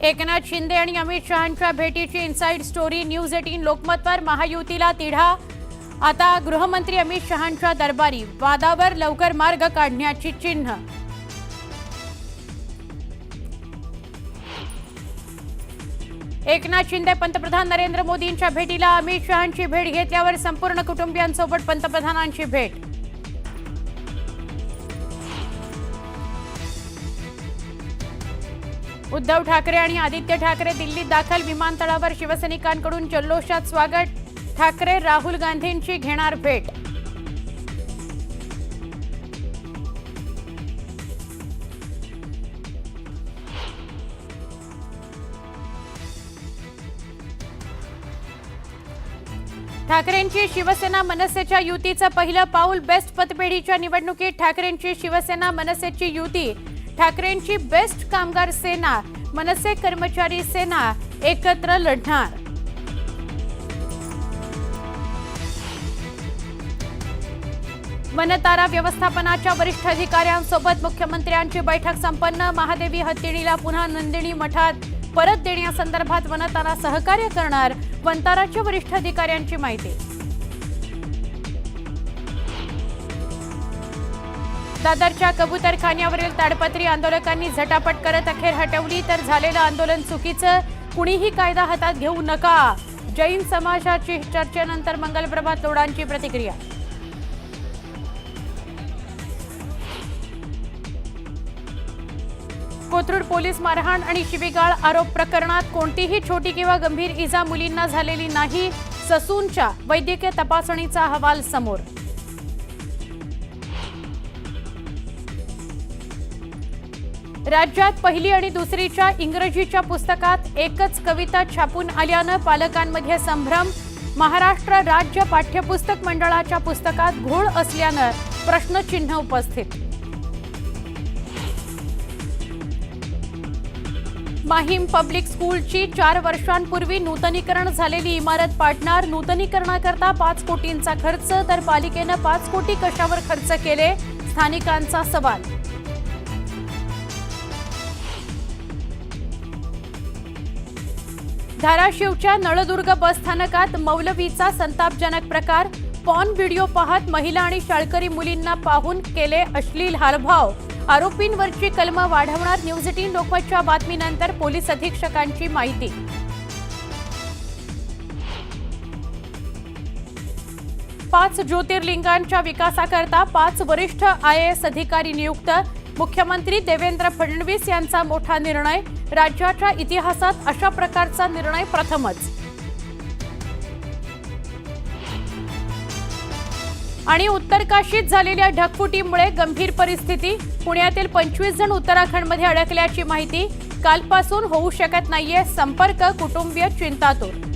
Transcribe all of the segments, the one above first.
एकनाथ शिंदे आणि अमित शहांच्या भेटीची inside story news 18 लोकमतवर महायुतीला तिढा। आता गृहमंत्री अमित शहांच्या दरबारी वादावर लवकर मार्ग काढण्याची चिन्ह। एकनाथ शिंदे पंतप्रधान नरेंद्र मोदींच्या भेटीला अमित शहांची भेट घेतल्यावर संपूर्ण कुटुंबियांसोबत पंतप्रधानांची भेट। उद्धव ठाकरे आणि आदित्य ठाकरे दिल्लीत दाखल, विमानतळावर शिवसैनिकांकडून जल्लोषात स्वागत। ठाकरे राहुल गांधींची घेणार भेट। ठाकरेंची शिवसेना मनसेच्या युतीचं पहिलं पाऊल, बेस्ट पतपेढीच्या निवडणुकीत ठाकरेंची शिवसेना मनसेची युती। ठाकरेंची बेस्ट कामगार सेना मनसे कर्मचारी सेना एकत्र लढणार। वनतारा व्यवस्थापनाच्या वरिष्ठ अधिकाऱ्यांसोबत मुख्यमंत्र्यांची बैठक संपन्न। महादेवी हत्तीणीला पुन्हा नंदिनी मठात परत देण्यासंदर्भात वनतारा सहकार्य करणार, वनताराच्या वरिष्ठ अधिकाऱ्यांची माहिती। दादरच्या कबूतरखान्यावरील ताडपत्री आंदोलकांनी झटापट करत अखेर हटवली, तर झालेलं आंदोलन चुकीचं, कुणीही कायदा हातात घेऊ नका। जैन समाजाची चर्चेनंतर मंगलप्रभात लोढांची प्रतिक्रिया। कोथरूड पोलीस मारहाण आणि शिवीगाळ आरोप प्रकरणात कोणतीही छोटी किंवा गंभीर इजा मुलींना झालेली नाही, ससूनच्या वैद्यकीय तपासणीचा अहवाल समोर। राज्यात पहिली आणि दुसरीच्या इंग्रजीच्या पुस्तकात एकच कविता छापून आल्यानं पालकांमध्ये संभ्रम। महाराष्ट्र राज्य पाठ्यपुस्तक मंडळाच्या पुस्तकात घोळ असल्यानं प्रश्नचिन्ह उपस्थित। माहीम पब्लिक स्कूलची 4 वर्षांपूर्वी नूतनीकरण झालेली इमारत पाडणार, नूतनीकरणाकरता 5 कोटींचा खर्च, तर पालिकेनं 5 कोटी कशावर खर्च केले, स्थानिकांचा सवाल। धाराशिवच्या नळदुर्ग बस स्थानकात मौलवीचा संतापजनक प्रकार, पॉर्न व्हिडिओ पाहत महिला आणि शाळकरी मुलींना पाहून केले अश्लील हालभाव। आरोपींवरची कलमं वाढवणार, न्यूज 18 लोकमतच्या बातमीनंतर पोलीस अधीक्षकांची माहिती। पाच ज्योतिर्लिंगांच्या विकासाकरता 5 वरिष्ठ IAS अधिकारी नियुक्त, मुख्यमंत्री देवेंद्र फडणवीस यांचा मोठा निर्णय, राज्याच्या इतिहासात अशा प्रकारचा निर्णय प्रथमच। आणि उत्तरकाशीत झालेल्या ढगफुटीमुळे गंभीर परिस्थिती, पुण्यातील 25 जण उत्तराखंडमध्ये अडकल्याची माहिती, कालपासून होऊ शकत नाहीये संपर्क, कुटुंबीय चिंतातूर।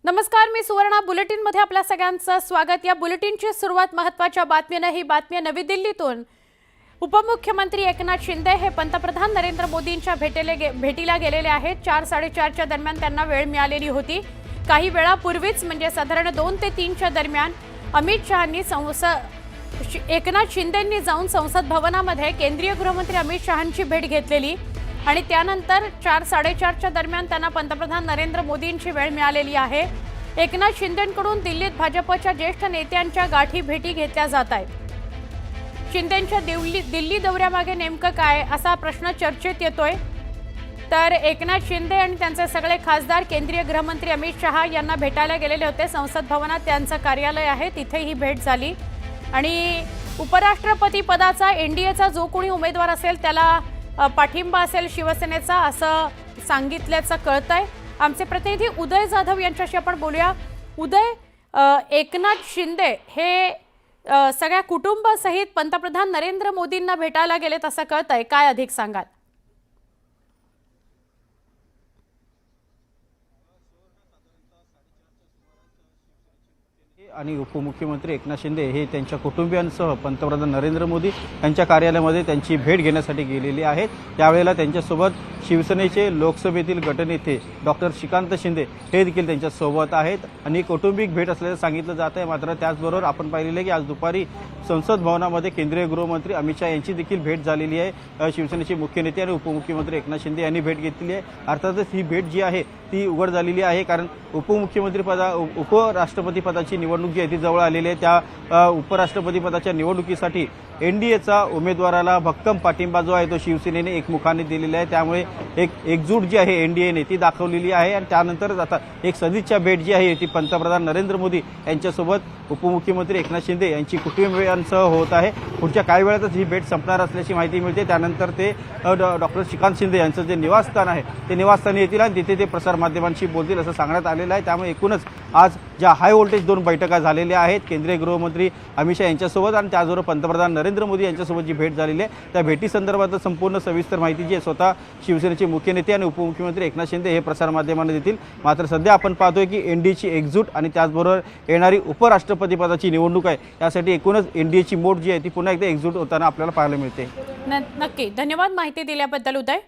नमस्कार, मी सुवर्णा, बुलेटिन मध्ये आपल्या सगळ्यांचं स्वागत। या बुलेटिनची सुरुवात महत्त्वाच्या बातमीने, ही बातमी नवी दिल्लीतून। उपमुख्यमंत्री एकनाथ शिंदे हे पंतप्रधान नरेंद्र मोदींच्या भेटीला गेलेले आहेत। 4-4:30च्या दरम्यान त्यांना वेळ मिळालेली होती। काही वेळापूर्वीच म्हणजे साधारण 2 ते 3च्या दरम्यान अमित शहांनी एकनाथ शिंदेंनी जाऊन संसद भवनामध्ये केंद्रीय गृहमंत्री अमित शहांची भेट घेतलेली आणि त्यानंतर 4-4:30च्या दरम्यान त्यांना पंतप्रधान नरेंद्र मोदींची वेळ मिळालेली आहे। एकनाथ शिंदेंकडून दिल्लीत भाजपच्या ज्येष्ठ नेत्यांच्या गाठी भेटी घेतल्या जात आहेत। शिंदेंच्या दिल्ली दौऱ्यामागे नेमकं काय असा प्रश्न चर्चेत येतोय, तर एकनाथ शिंदे आणि त्यांचे सगळे खासदार केंद्रीय गृहमंत्री अमित शहा यांना भेटायला गेलेले होते। संसद भवनात त्यांचं कार्यालय आहे, तिथे ही भेट झाली आणि उपराष्ट्रपती पदाचा NDAचा जो कोणी उमेदवार असेल त्याला पाठिंबा असेल शिवसेनेचा, असं सांगितल्याचं कळतंय। आमचे प्रतिनिधी उदय जाधव यांच्याशी आपण बोलूया। उदय, एकनाथ शिंदे हे सगळ्या कुटुंबासहित पंतप्रधान नरेंद्र मोदींना भेटायला गेलेत असं कळतंय, काय अधिक सांगाल? आणि उपमुख्यमंत्री एकनाथ शिंदे हे त्यांच्या कुटुंबियांसह पंतप्रधान नरेंद्र मोदी यांच्या कार्यालयामध्ये त्यांची भेट घेण्यासाठी गेलेली आहेत। त्यावेळेला त्यांच्यासोबत शिवसेनेचे लोकसभेतील गटनेते डॉक्टर श्रीकांत शिंदे हे देखील त्यांच्यासोबत आहेत आणि कौटुंबिक भेट असल्याचं सांगितलं जात आहे। मात्र त्याचबरोबर आपण पाहिलेलं आहे की आज दुपारी संसद भवनामध्ये केंद्रीय गृहमंत्री अमित शहा यांची देखील भेट झालेली आहे। शिवसेनेचे मुख्य नेते आणि उपमुख्यमंत्री एकनाथ शिंदे यांनी भेट घेतलेली आहे। अर्थातच ही भेट जी आहे ती उघड झालेली आहे, कारण उपराष्ट्रपती पदाची निवडणूक जी आहे ती जवळ आलेली आहे। त्या उपराष्ट्रपती पदाच्या निवडणुकीसाठी एनडीएचा उमेदवाराला भक्कम पाठिंबा जो आहे तो शिवसेनेने एकमुखाने दिलेला आहे। त्यामुळे एक एकजूट जी आहे एनडीएने ती दाखवलेली आहे आणि त्यानंतरच आता एक सदिच्छा भेट जी आहे ती पंतप्रधान नरेंद्र मोदी यांच्यासोबत उपमुख्यमंत्री एकनाथ शिंदे यांची कुटुंबियांसह होत आहे। पुढच्या काही वेळातच ही भेट संपणार असल्याची माहिती मिळते। त्यानंतर ते डॉक्टर श्रीकांत शिंदे यांचं जे निवासस्थान आहे ते निवासस्थानी येतील आणि तिथे ते प्रसारमाध्यमांशी बोलतील असं सांगण्यात आलेलं आहे। त्यामुळे एकूणच आज ज्या हाय व्होल्टेज 2 बैठका झालेल्या आहेत केंद्रीय गृहमंत्री अमित शहा यांच्यासोबत आणि त्याचबरोबर पंतप्रधान नरेंद्र मोदी यांच्यासोबत जी भेट झालेली आहे त्या भेटीसंदर्भात संपूर्ण सविस्तर माहिती जी आहे स्वतः शिवसेनेचे मुख्य नेते आणि उपमुख्यमंत्री एकनाथ शिंदे हे प्रसारमाध्यमांना देतील। मात्र सध्या आपण पाहतोय की एनडीएची एकजूट आणि त्याचबरोबर येणारी उपराष्ट्रपती पदाची निवडणूक आहे यासाठी एकूणच एनडीएची मोठ जी आहे ती पुन्हा एकदा एकजूट होताना आपल्याला पाहायला मिळते। नक्की धन्यवाद माहिती दिल्याबद्दल उदय।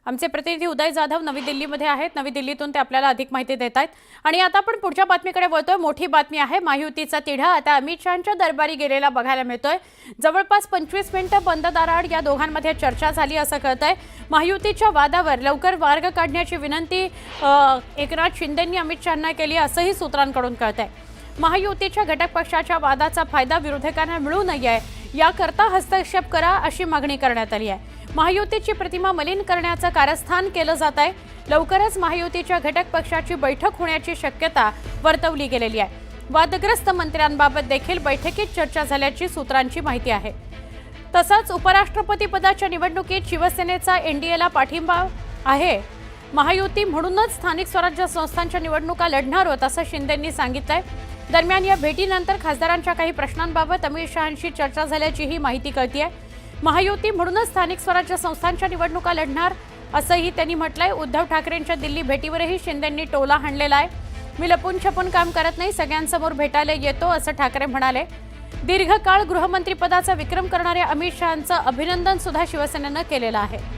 आमचे प्रतिनिधी उदय जाधव नवी दिल्लीमध्ये आहेत। नवी दिल्लीतून ते आपल्याला अधिक माहिती देत आहेत। आणि आता आपण पुढच्या बातमीकडे वळतोय। मोठी बातमी आहे, महायुतीचा तिढा आता अमित शहांच्या दरबारी गेलेला बघायला मिळतोय। जवळपास 25 मिनिटं बंद दाराआड या दोघांमध्ये चर्चा झाली असं कळतंय। महायुतीच्या वादावर लवकर मार्ग काढण्याची विनंती एकनाथ शिंदेंनी अमित शहांना केली असंही सूत्रांकडून कळतंय। महायुतीच्या घटक पक्षाच्या वादाचा फायदा विरोधकांना मिळू नये याकरता हस्तक्षेप करा अशी मागणी करण्यात आली आहे। महायुतीची प्रतिमा मलिन करण्याचं कारस्थान केलं जात आहे। लवकरच महायुतीच्या घटक पक्षाची बैठक होण्याची शक्यता वर्तवली गेलेली आहे। वादग्रस्त मंत्र्यांबाबत देखील बैठकीत चर्चा झाल्याची सूत्रांची माहिती आहे। तसंच उपराष्ट्रपती पदाच्या निवडणुकीत शिवसेनेचा एनडीएला पाठिंबा आहे। महायुती म्हणूनच स्थानिक स्वराज्य संस्थांच्या निवडणुका लढणार होत असं शिंदेंनी सांगितलंय। दरम्यान या भेटीनंतर खासदारांच्या काही प्रश्नांबाबत अमित शहांशी चर्चा झाल्याचीही माहिती कळतेय। महायुती म्हणूनच स्थानिक स्वराज्य संस्थांच्या निवडणुका लढणार असंही त्यांनी म्हटलंय। उद्धव ठाकरेंच्या दिल्ली भेटीवरही शिंदेंनी टोला हाणलेला आहे। मी लपून छपून काम करत नाही, सगळ्यांसमोर भेटायला येतो असं ठाकरे म्हणाले। दीर्घकाळ गृहमंत्रीपदाचा विक्रम करणाऱ्या अमित शहांचं अभिनंदन सुद्धा शिवसेनेनं केलेलं आहे।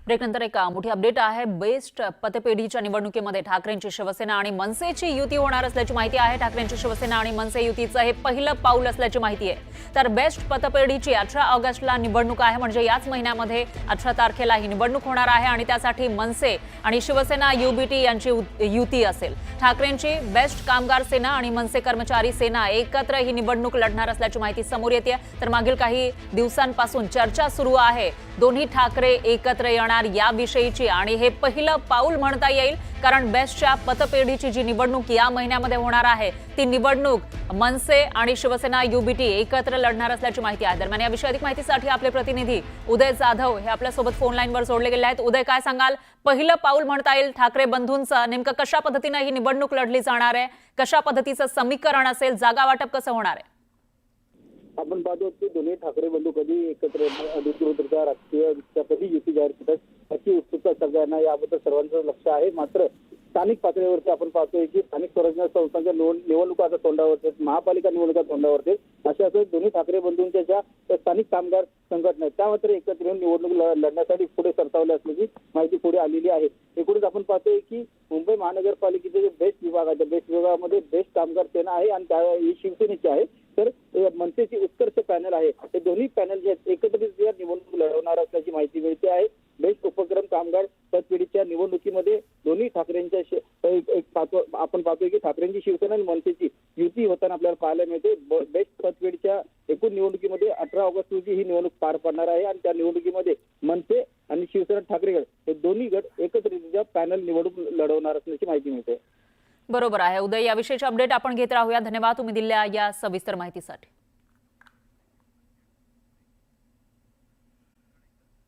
ब्रेकनंतर एक मोठी अपडेट आहे। बेस्ट पतपेढीच्या निवडणुकीमध्ये ठाकरेंची शिवसेना आणि मनसेची युती होणार असल्याची माहिती आहे। ठाकरेंची शिवसेना आणि मनसे युतीचं हे पहिलं पाऊल असल्याची माहिती आहे। तर बेस्ट पतपेढीची 18 ऑगस्टला निवडणूक आहे, म्हणजे याच महिन्यामध्ये 18 तारखेला ही निवडणूक होणार आहे आणि त्यासाठी मनसे आणि शिवसेना युबीटी यांची युती असेल। ठाकरेंची बेस्ट कामगार सेना आणि मनसे कर्मचारी सेना एकत्र ही निवडणूक लढणार असल्याची माहिती समोर येते। तर मागील काही दिवसांपासून चर्चा सुरू आहे दोन्ही ठाकरे एकत्र येणार याविषयीची आणि हे पहिलं पाऊल म्हणता येईल, कारण बेस्टच्या पतपेढीची जी निवडणूक या महिन्यामध्ये होणार आहे ती निवडणूक मनसे आणि शिवसेना युबीटी एकत्र लढणार असल्याची माहिती आहे। दरम्यान याविषयी अधिक माहितीसाठी आपले प्रतिनिधी उदय जाधव हे आपल्यासोबत फोन लाईनवर जोडले गेले आहेत। उदय, काय सांगाल, पहिलं पाऊल म्हणता येईल ठाकरे बंधूंचं, नेमकं कशा पद्धतीने ही निवडणूक लढली जाणार आहे, कशा पद्धतीचं समीकरण असेल, जागा वाटप कसं होणार आहे? आपण पाहतो की दोन्ही ठाकरे बंधू कधी एकत्र दुसऱ्या राजकीय कधी युती जाहीर करतात अशी उत्सुकता सगळ्यांना, याबद्दल सर्वांचं लक्ष आहे। मात्र स्थानिक पातळीवरती आपण पाहतोय की स्थानिक स्वराज्य संस्थांच्या निवडणुका आता तोंडावरती, महापालिका निवडणुका तोंडावरती, अशा दोन्ही ठाकरे बंधूंच्या ज्या स्थानिक कामगार संघटना त्या मात्र एकत्र येऊन निवडणूक लढण्यासाठी पुढे सरसावल्या असल्याची माहिती पुढे आलेली आहे। एकूणच आपण पाहतोय की मुंबई महानगरपालिकेचे जे बेस्ट विभाग आहे त्या बेस्ट विभागामध्ये बेस्ट कामगार सेना आहे आणि ही शिवसेनेची आहे। तर मनसेची उत्कर्ष पॅनल आहे, हे दोन्ही पॅनल जे एकत्रित निवडणूक लढवणार असल्याची माहिती मिळते आहे। बेस्ट उपक्रम कामगार पतपेढीच्या निवडणुकीमध्ये दोन्ही ठाकरेंच्या आपण पाहतोय की ठाकरेंची शिवसेना आणि मनसेची युती होताना आपल्याला पाहायला मिळते। बेस्ट पतपेढीच्या एकूण निवडणुकीमध्ये 18 ऑगस्ट रोजी ही निवडणूक पार पडणार आहे आणि त्या निवडणुकीमध्ये मनसे आणि शिवसेना ठाकरे गट हे दोन्ही गट एकत्रितरित्या पॅनल निवडणूक लढवणार असल्याची माहिती मिळते। बरोबर आहे उदय, याविषयीचे अपडेट आपण घेत राहूया। धन्यवाद तुम्ही दिलेल्या या सविस्तर माहितीसाठी।